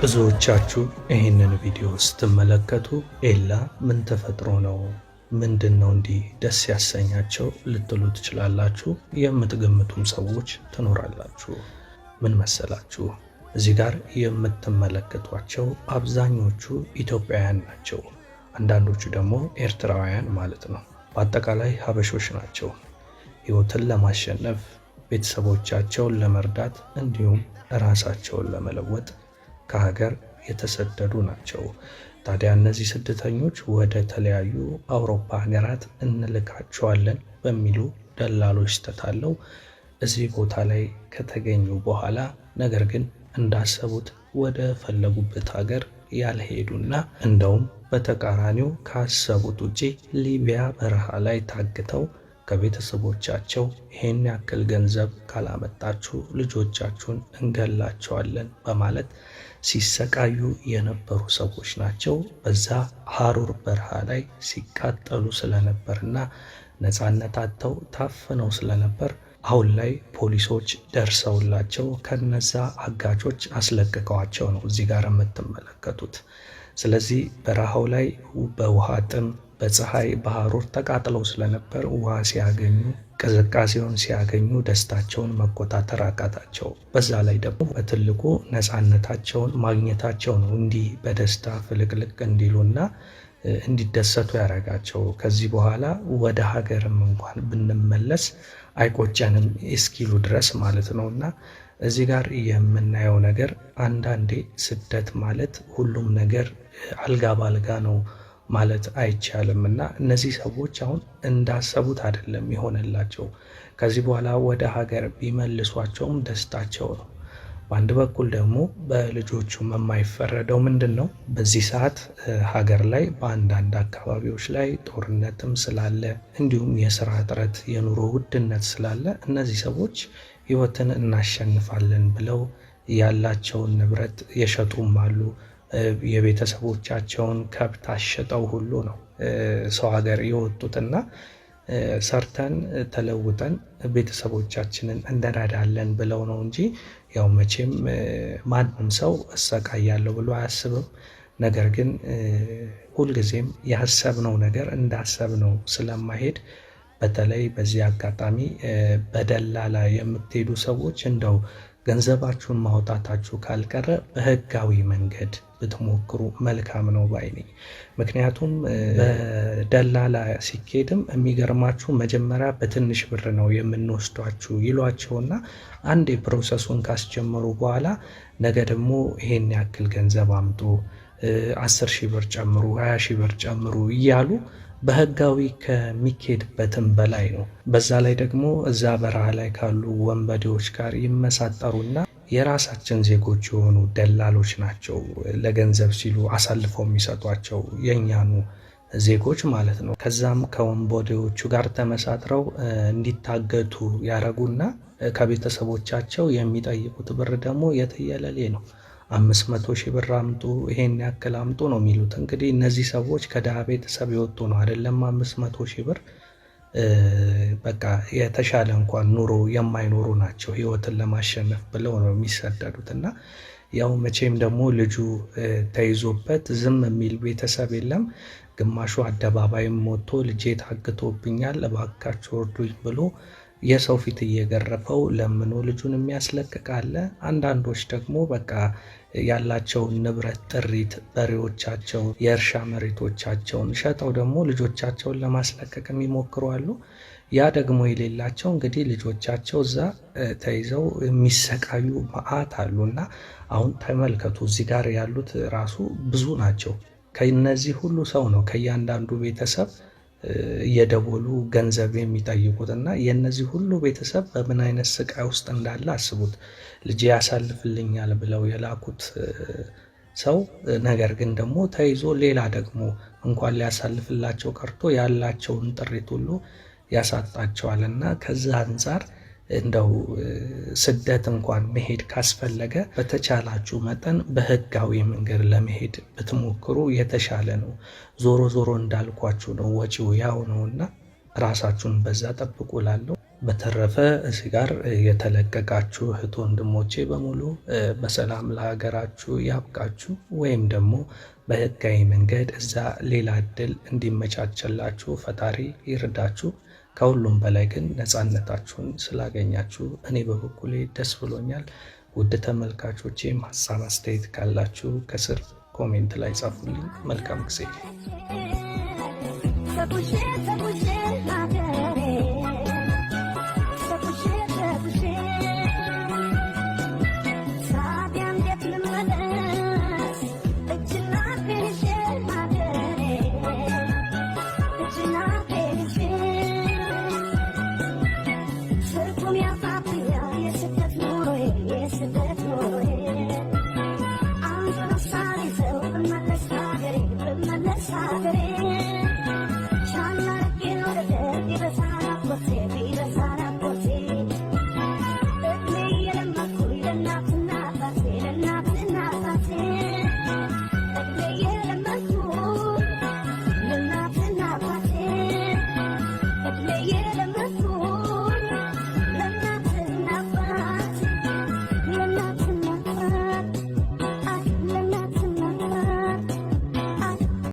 ብዙዎቻችሁ ይህንን ቪዲዮ ስትመለከቱ ኤላ ምን ተፈጥሮ ነው? ምንድነው እንዲህ ደስ ያሰኛቸው ልትሉ ትችላላችሁ። የምትገምቱም ሰዎች ትኖራላችሁ። ምን መሰላችሁ? እዚህ ጋር የምትመለከቷቸው አብዛኞቹ ኢትዮጵያውያን ናቸው። አንዳንዶቹ ደግሞ ኤርትራውያን ማለት ነው። በአጠቃላይ ሀበሾች ናቸው። ህይወትን ለማሸነፍ ቤተሰቦቻቸውን ለመርዳት እንዲሁም ራሳቸውን ለመለወጥ ከሀገር የተሰደዱ ናቸው። ታዲያ እነዚህ ስደተኞች ወደ ተለያዩ አውሮፓ ሀገራት እንልካቸዋለን በሚሉ ደላሎች ተታለው እዚህ ቦታ ላይ ከተገኙ በኋላ ነገር ግን እንዳሰቡት ወደ ፈለጉበት ሀገር ያልሄዱና እንደውም በተቃራኒው ካሰቡት ውጪ ሊቢያ በረሃ ላይ ታግተው ከቤተሰቦቻቸው ይሄን ያክል ገንዘብ ካላመጣችሁ ልጆቻችሁን እንገላቸዋለን በማለት ሲሰቃዩ የነበሩ ሰዎች ናቸው። በዛ ሐሩር በረሃ ላይ ሲቃጠሉ ስለነበርና ነፃነት አጥተው ታፍነው ስለነበር አሁን ላይ ፖሊሶች ደርሰውላቸው ከነዛ አጋቾች አስለቅቀዋቸው ነው እዚህ ጋር የምትመለከቱት። ስለዚህ በረሃው ላይ በውሃ ጥም በፀሐይ በሐሩር ተቃጥለው ስለነበር ውሃ ሲያገኙ ቅዝቃዜውን ሲያገኙ ደስታቸውን መቆጣጠር አቃታቸው። በዛ ላይ ደግሞ በትልቁ ነፃነታቸውን ማግኘታቸው ነው እንዲህ በደስታ ፍልቅልቅ እንዲሉና እንዲደሰቱ ያደረጋቸው። ከዚህ በኋላ ወደ ሀገርም እንኳን ብንመለስ አይቆጨንም እስኪሉ ድረስ ማለት ነውና እዚህ ጋር የምናየው ነገር አንዳንዴ ስደት ማለት ሁሉም ነገር አልጋ ባልጋ ነው ማለት አይቻልም እና እነዚህ ሰዎች አሁን እንዳሰቡት አይደለም የሆነላቸው። ከዚህ በኋላ ወደ ሀገር ቢመልሷቸውም ደስታቸው ነው። በአንድ በኩል ደግሞ በልጆቹ የማይፈረደው ምንድነው? በዚህ ሰዓት ሀገር ላይ በአንዳንድ አካባቢዎች ላይ ጦርነትም ስላለ እንዲሁም የስራ እጥረት የኑሮ ውድነት ስላለ እነዚህ ሰዎች ህይወትን እናሸንፋለን ብለው ያላቸውን ንብረት የሸጡም አሉ። የቤተሰቦቻቸውን ከብት አሸጠው ሁሉ ነው ሰው ሀገር የወጡትና ሰርተን ተለውጠን ቤተሰቦቻችንን እንረዳለን ብለው ነው እንጂ ያው መቼም ማንም ሰው እሰቃያለሁ ብሎ አያስብም። ነገር ግን ሁልጊዜም ያሰብነው ነገር እንዳሰብነው ስለማይሄድ በተለይ በዚህ አጋጣሚ በደላላ የምትሄዱ ሰዎች እንደው ገንዘባችሁን ማውጣታችሁ ካልቀረ በህጋዊ መንገድ ብትሞክሩ መልካም ነው ባይ ነኝ። ምክንያቱም በደላላ ሲኬድም የሚገርማችሁ መጀመሪያ በትንሽ ብር ነው የምንወስዷችሁ ይሏቸውና አንዴ ፕሮሰሱን ካስጀመሩ በኋላ ነገ ደግሞ ይሄን ያክል ገንዘብ አምጡ፣ 10,000 ብር ጨምሩ፣ 20,000 ብር ጨምሩ እያሉ በህጋዊ ከሚኬድበትም በላይ ነው። በዛ ላይ ደግሞ እዛ በረሃ ላይ ካሉ ወንበዴዎች ጋር ይመሳጠሩና የራሳችን ዜጎች የሆኑ ደላሎች ናቸው ለገንዘብ ሲሉ አሳልፈው የሚሰጧቸው የኛኑ ዜጎች ማለት ነው። ከዛም ከወንበዴዎቹ ጋር ተመሳጥረው እንዲታገቱ ያረጉና ከቤተሰቦቻቸው የሚጠይቁት ብር ደግሞ የትየለሌ ነው። 500,000 ብር አምጡ፣ ይሄን ያክል አምጡ ነው የሚሉት። እንግዲህ እነዚህ ሰዎች ከድሃ ቤተሰብ የወጡ ነው አይደለም 500,000 ብር በቃ የተሻለ እንኳን ኑሮ የማይኖሩ ናቸው። ህይወትን ለማሸነፍ ብለው ነው የሚሰደዱት እና ያው መቼም ደግሞ ልጁ ተይዞበት ዝም የሚል ቤተሰብ የለም። ግማሹ አደባባይም ወጥቶ ልጄ ታግቶብኛል እባካችሁ እርዱኝ ብሎ የሰው ፊት እየገረፈው ለምኖ ልጁን የሚያስለቅቃለ። አንዳንዶች ደግሞ በቃ ያላቸውን ንብረት ጥሪት በሬዎቻቸውን የእርሻ መሬቶቻቸውን ሸጠው ደግሞ ልጆቻቸውን ለማስለቀቅ የሚሞክሩ አሉ። ያ ደግሞ የሌላቸው እንግዲህ ልጆቻቸው እዛ ተይዘው የሚሰቃዩ መዓት አሉና አሁን ተመልከቱ እዚህ ጋር ያሉት ራሱ ብዙ ናቸው። ከነዚህ ሁሉ ሰው ነው ከእያንዳንዱ ቤተሰብ እየደወሉ ገንዘብ የሚጠይቁትና የነዚህ ሁሉ ቤተሰብ በምን አይነት ስቃይ ውስጥ እንዳለ አስቡት። ልጄ ያሳልፍልኛል ብለው የላኩት ሰው ነገር ግን ደግሞ ተይዞ ሌላ ደግሞ እንኳን ሊያሳልፍላቸው ቀርቶ ያላቸውን ጥሪት ሁሉ ያሳጣቸዋልና ከዛ አንፃር እንደው ስደት እንኳን መሄድ ካስፈለገ በተቻላችሁ መጠን በህጋዊ መንገድ ለመሄድ ብትሞክሩ የተሻለ ነው። ዞሮ ዞሮ እንዳልኳችሁ ነው፣ ወጪው ያው ነውና ራሳችሁን በዛ ጠብቁ ላለው በተረፈ እዚህ ጋር የተለቀቃችሁ እህት ወንድሞቼ በሙሉ በሰላም ለሀገራችሁ ያብቃችሁ፣ ወይም ደግሞ በህጋዊ መንገድ እዛ ሌላ እድል እንዲመቻቸላችሁ ፈጣሪ ይርዳችሁ። ከሁሉም በላይ ግን ነፃነታችሁን ስላገኛችሁ እኔ በበኩሌ ደስ ብሎኛል። ውድ ተመልካቾቼም ሀሳብ አስተያየት ካላችሁ ከስር ኮሜንት ላይ ጻፉልኝ። መልካም ጊዜ